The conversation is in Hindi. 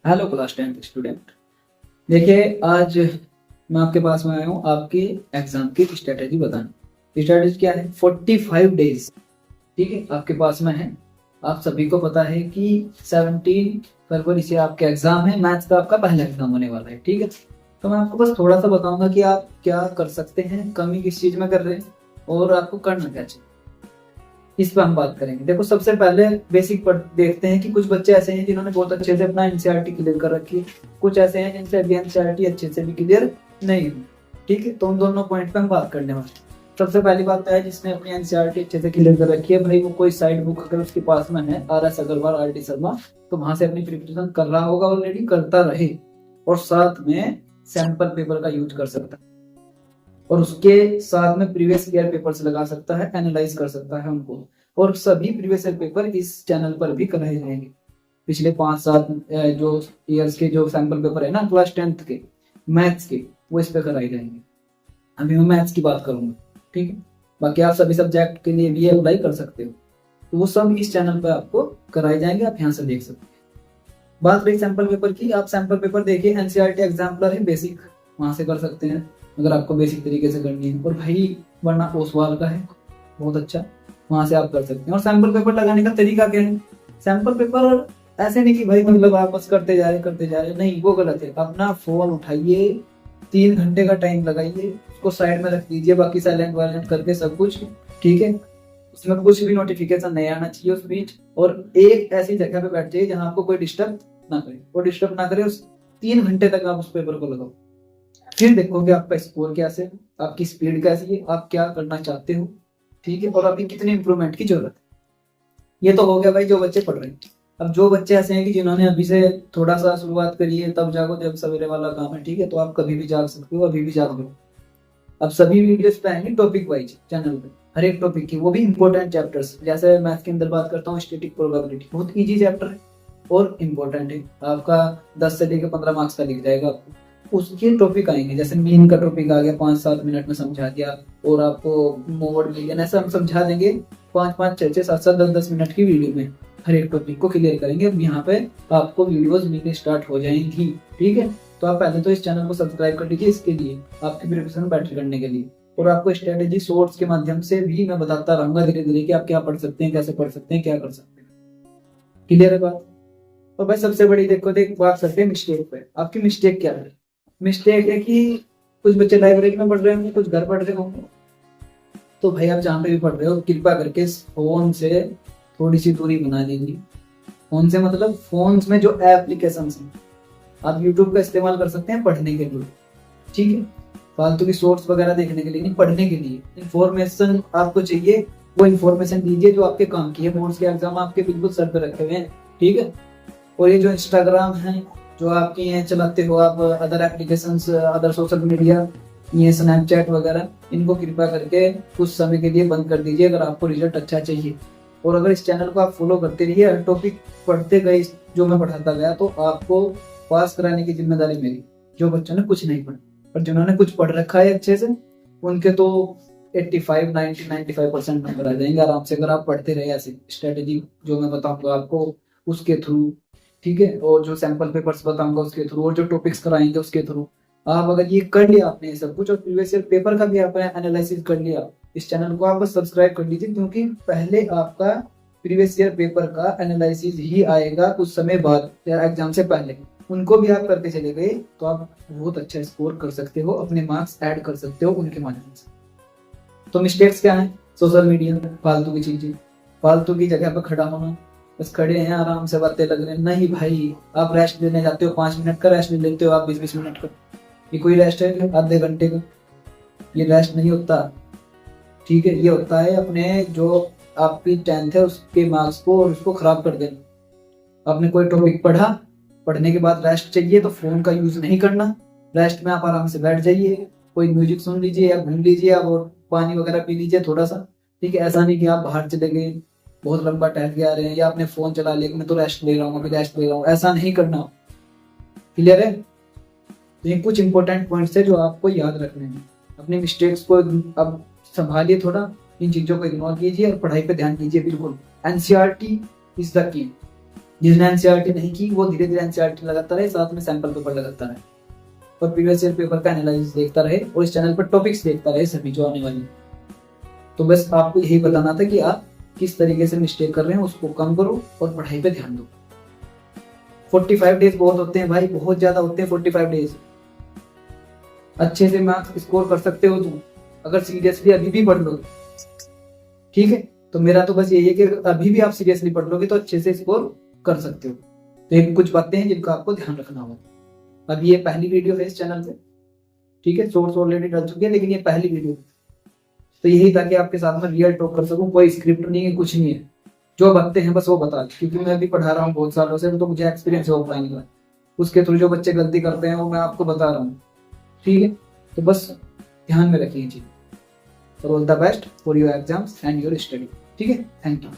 Hello class 10 student. देखिए आज मैं आपके पास में आया हूँ आपके एग्जाम की स्ट्रेटेजी बताने। स्ट्रेटेजी क्या है? 45 डेज, ठीक है, आपके पास में है। आप सभी को पता है कि 17 फरवरी से आपके एग्जाम है। मैथ्स का आपका पहला एग्जाम होने वाला है, ठीक है। तो मैं आपको बस थोड़ा सा बताऊंगा कि आप क्या कर सकते हैं, कमी किस चीज में कर रहे हैं और आपको करना क्या चाहिए, इस पर हम बात करेंगे। देखो, सबसे पहले बेसिक पर देखते हैं कि कुछ बच्चे ऐसे हैं जिन्होंने बहुत अच्छे से अपना एनसीईआरटी क्लियर कर रखी है, कुछ ऐसे हैं जिनसे अभी एनसीईआरटी अच्छे से भी क्लियर नहीं हुई, ठीक है। तो उन दोनों पॉइंट पे हम बात करने वाले हैं। सबसे पहली बात है, जिसने अपनी एनसीईआरटी अच्छे से क्लियर कर रखी है, भाई वो कोई साइड बुक अगर उसके पास में है, RS अग्रवाल, RD शर्मा, तो वहां से अपनी प्रिपरेशन कर रहा होगा, ऑलरेडी करता रहे, और साथ में सैंपल पेपर का यूज कर सकता है, और उसके साथ में प्रीवियस ईयर पेपर्स लगा सकता है, एनालाइज कर सकता है उनको। और सभी प्रीवियस ईयर पेपर इस चैनल पर भी कराए जाएंगे। पिछले 5-7 जो ईयर्स के जो सैंपल पेपर है ना क्लास 10th के मैथ्स के, वो इस पे कराए जाएंगे। अभी मैं मैथ्स की बात करूंगा, ठीक है। बाकी आप सभी सब्जेक्ट के लिए भी अप्लाई कर सकते हो, तो वो सब इस चैनल पे आपको कराए जाएंगे, आप यहाँ से देख सकते हैं। बात रही सैंपल पेपर की, आप सैंपल पेपर देखिए, एनसीईआरटी एग्जाम्पलर है बेसिक, वहां से कर सकते हैं अगर आपको बेसिक तरीके से करनी है। और भाई वरना ओसवाल का है बहुत अच्छा, वहां से आप कर सकते हैं। और सैंपल पेपर लगाने का तरीका क्या है? सैंपल पेपर ऐसे नहीं कि भाई मतलब आप बस करते जा रहे, नहीं, वो गलत है। अपना फोन उठाइए, 3 घंटे का टाइम लगाइए, उसको साइड में रख दीजिए, बाकी साइलेंट वायलेंट करके सब कुछ, ठीक है। उसमें कुछ भी नोटिफिकेशन नहीं आना चाहिए उस बीच, और एक ऐसी जगह पे बैठ जाइए जहां आपको कोई डिस्टर्ब ना करे, वो डिस्टर्ब ना करे। उस 3 घंटे तक आप उस पेपर को लगाओ, फिर देखोगे आपका स्कोर कैसे है, आपकी स्पीड कैसी है, आप क्या करना चाहते हो, ठीक है, और अभी कितनी इंप्रूवमेंट की जरूरत है। ये तो हो गया भाई जो बच्चे पढ़ रहे हैं। अब जो बच्चे ऐसे हैं कि जिन्होंने अभी से थोड़ा सा शुरुआत करी है, तब जागो जब सवेरे वाला काम है, ठीक है, तो आप कभी भी जाग सकते हो, अभी भी जाग लो। अब सभी वीडियोस पे आएंगे टॉपिक वाइज चैनल पे, हर एक टॉपिक की, वो भी इंपॉर्टेंट चैप्टर्स। जैसे मैथ के अंदर बात करता हूँ, स्टैटिक प्रोबेबिलिटी बहुत इजी चैप्टर है और इम्पोर्टेंट है, आपका 10 से लेकर 15 मार्क्स का लिख जाएगा आपको। उसके टॉपिक आएंगे, जैसे मीन का टॉपिक आ गया, 5-7 मिनट में समझा दिया, और आपको मोड मिलियन ऐसा हम समझा देंगे 5-5, 6-6, 7-7, 10-10 मिनट की वीडियो में हर एक टॉपिक को क्लियर करेंगे। अब यहाँ पे आपको वीडियोस मिलने स्टार्ट हो जाएंगी, ठीक है। तो आप पहले तो इस चैनल को सब्सक्राइब कर लीजिए, इसके लिए आपकी प्रिपरेशन बेटर करने के लिए। और आपको स्ट्रेटेजी शॉर्ट्स के माध्यम से भी मैं बताता रहूंगा धीरे धीरे कि आप क्या पढ़ सकते हैं, कैसे पढ़ सकते हैं, क्या कर सकते हैं। क्लियर है बात? तो भाई सबसे बड़ी देख बात करते हैं मिस्टेक पे। आपकी मिस्टेक क्या है? मिस्टेक है कि कुछ बच्चे लाइब्रेरी में पढ़ रहे होंगे, कुछ घर पढ़ रहे होंगे। तो भाई आप जहाँ पे भी पढ़ रहे हो, कृपया करके फोन से थोड़ी सी दूरी बना लीजिए। फोन से मतलब फोन में जो एप्लीकेशन है, आप यूट्यूब का इस्तेमाल कर सकते हैं पढ़ने के लिए, ठीक है। फालतू की शॉर्ट्स वगैरह देखने के लिए नहीं, पढ़ने के लिए। इंफॉर्मेशन आपको चाहिए, वो इंफॉर्मेशन दीजिए जो आपके काम की है। बोर्ड्स के एग्जाम आपके बिल्कुल सर पे रखे हुए हैं, ठीक है। और ये जो इंस्टाग्राम है, जो आपके ये चलाते हो आप, other applications, other social media, ये स्नैपचैट वगैरह, इनको कृपया करके कुछ समय के लिए बंद कर दीजिए अगर आपको रिजल्ट अच्छा चाहिए। और अगर इस चैनल को आप फॉलो करते रहिए, हर टॉपिक पढ़ते गए जो मैं पढ़ाता गया, तो आपको पास कराने की जिम्मेदारी मेरी। जो बच्चों ने कुछ नहीं पढ़ा, पर जिन्होंने कुछ पढ़ रखा है अच्छे से, उनके तो 85, 90, 95% नंबर आ जाएंगे आराम से, अगर आप पढ़ते रहे ऐसे स्ट्रेटेजी जो मैं बताऊंगा आपको उसके थ्रू, ठीक है। और जो सैंपल पेपर्स बताऊंगा उसके थ्रू, और जो टॉपिक्स कराएंगे उसके थ्रू, आप अगर ये कर लिया आपने ये सब कुछ, और प्रीवियस ईयर पेपर का भी आपने एनालिसिस कर लिया, इस चैनल को आप बस सब्सक्राइब कर लीजिए, क्योंकि पहले आपका प्रीवियस ईयर पेपर का एनालिसिस ही आएगा कुछ समय बाद या एग्जाम से पहले। उनको भी आप करते चले गए तो आप बहुत अच्छा स्कोर कर सकते हो, अपने मार्क्स ऐड कर सकते हो उनके माध्यम से। तो मिस्टेक्स क्या है? सोशल मीडिया, फालतू की चीजें, फालतू की जगह पर खड़ा होना, बस खड़े हैं आराम से बातें लग रहे हैं। नहीं भाई, आप रेस्ट लेने जाते हो, 5 मिनट का रेस्ट ले लेते हो आप, 20-20 मिनट का, ये कोई रेस्ट है? आधे घंटे का ये रेस्ट नहीं होता, ठीक है। ये होता है अपने जो आपकी 10th है उसके मार्क्स को और उसको खराब कर देना। आपने कोई टॉपिक पढ़ा, पढ़ने के बाद रेस्ट चाहिए तो फोन का यूज नहीं करना, रेस्ट में आप आराम से बैठ जाइए, कोई म्यूजिक सुन लीजिए या घूम लीजिए आप, और पानी वगैरह पी लीजिए थोड़ा सा, ठीक है। ऐसा नहीं कि आप बाहर चले गए, बहुत लंबा टहल के आ रहे हैं, या आपने फोन चला लिया कि मैं तो रेस्ट ले रहा हूँ, अभी रेस्ट ले रहा हूँ, ऐसा नहीं करना। क्लियर है? तो ये कुछ इंपॉर्टेंट पॉइंट्स है जो आपको याद रखने हैं। अपनी मिस्टेक्स को अब संभालिए थोड़ा, इन चीजों को इग्नोर कीजिए और पढ़ाई पे ध्यान दीजिए बिल्कुल। एनसीईआरटी इज द की, जिसने एनसीईआरटी नहीं की वो धीरे धीरे एनसीईआरटी लगाता रहे, साथ में सैंपल पेपर लगाता रहे और प्रीवियस ईयर पेपर का एनालिसिस देखता रहे और इस चैनल पर टॉपिक्स देखता रहे सभी जो आने वाली। तो बस आपको यही बताना था कि आप किस तरीके से मिस्टेक कर रहे हैं उसको कम करो और पढ़ाई पे ध्यान दो। 45 डेज बहुत होते हैं भाई, बहुत ज्यादा होते हैं 45 डेज। अच्छे से मार्क्स स्कोर कर सकते हो तुम अगर सीरियसली अभी भी पढ़ लो, ठीक है। तो मेरा तो बस यही है कि अभी भी आप सीरियसली पढ़ लोगे तो अच्छे से स्कोर कर सकते हो। तो ये कुछ बातें हैं जिनका आपको ध्यान रखना होगा। अब ये पहली वीडियो है इस चैनल पे, ठीक है। सोर्स ऑलरेडी डल चुकी है लेकिन ये पहली वीडियो, तो यही था कि आपके साथ में रियल टॉक कर सकूं। कोई स्क्रिप्ट नहीं है, कुछ नहीं है, जो बातें हैं बस वो बता, क्योंकि मैं अभी पढ़ा रहा हूँ बहुत सालों से, तो मुझे एक्सपीरियंस हो पाएगा। उसके थ्रू जो बच्चे गलती करते हैं वो मैं आपको बता रहा हूँ, ठीक है। तो बस ध्यान में रखिए जी। All the best for your exams and your study, ठीक है। Thank you.